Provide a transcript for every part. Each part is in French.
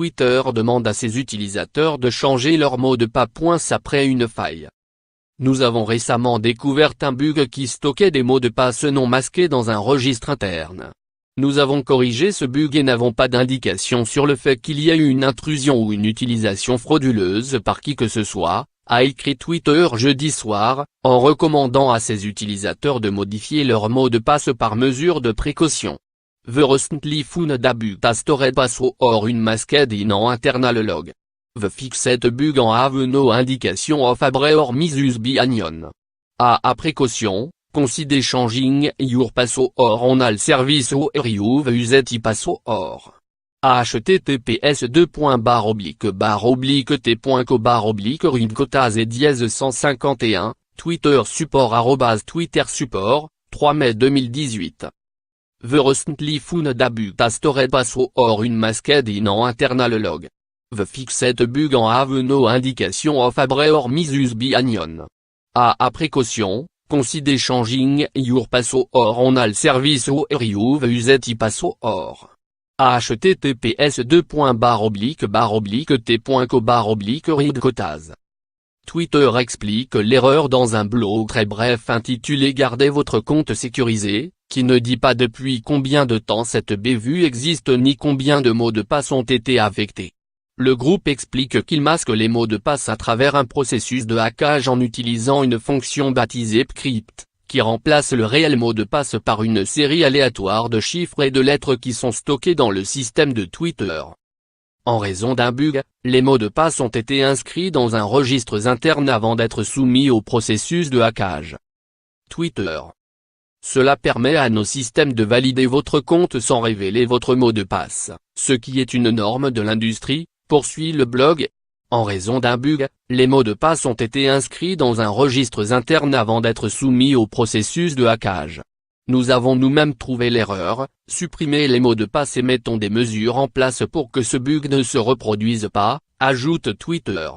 Twitter demande à ses utilisateurs de changer leur mot de passe après une faille. Nous avons récemment découvert un bug qui stockait des mots de passe non masqués dans un registre interne. Nous avons corrigé ce bug et n'avons pas d'indication sur le fait qu'il y a eu une intrusion ou une utilisation frauduleuse par qui que ce soit, a écrit Twitter jeudi soir, en recommandant à ses utilisateurs de modifier leur mot de passe par mesure de précaution. The recently found a bug that stored password unmasked in an internal log. The fixed bug en have no indication of error or misuse by anyone. À précaution, consider changing your password on all service or you've used password. https://t.co/readcotas et /151, Twitter support @Twitter support, 3 mai 2018. The recently found a bug that stored password unmasked in an internal log. The fixed bug en have no indication of error or misuse by anyone. À précaution, consider changing your password on all service or you've used password. https://t.co/readcotas. Twitter explique l'erreur dans un blog très bref intitulé Gardez votre compte sécurisé, qui ne dit pas depuis combien de temps cette bévue existe ni combien de mots de passe ont été affectés. Le groupe explique qu'il masque les mots de passe à travers un processus de hackage en utilisant une fonction baptisée Pcrypt, qui remplace le réel mot de passe par une série aléatoire de chiffres et de lettres qui sont stockés dans le système de Twitter. En raison d'un bug, les mots de passe ont été inscrits dans un registre interne avant d'être soumis au processus de hackage. Twitter. Cela permet à nos systèmes de valider votre compte sans révéler votre mot de passe, ce qui est une norme de l'industrie, poursuit le blog. En raison d'un bug, les mots de passe ont été inscrits dans un registre interne avant d'être soumis au processus de hackage. Nous avons nous-mêmes trouvé l'erreur, supprimé les mots de passe et mettons des mesures en place pour que ce bug ne se reproduise pas, ajoute Twitter.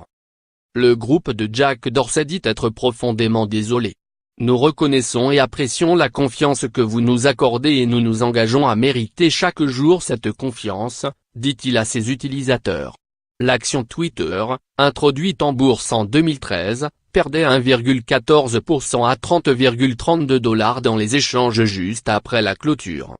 Le groupe de Jack Dorsey dit être profondément désolé. Nous reconnaissons et apprécions la confiance que vous nous accordez et nous nous engageons à mériter chaque jour cette confiance, dit-il à ses utilisateurs. L'action Twitter, introduite en bourse en 2013, perdait 1,14% à $30,32 dans les échanges juste après la clôture.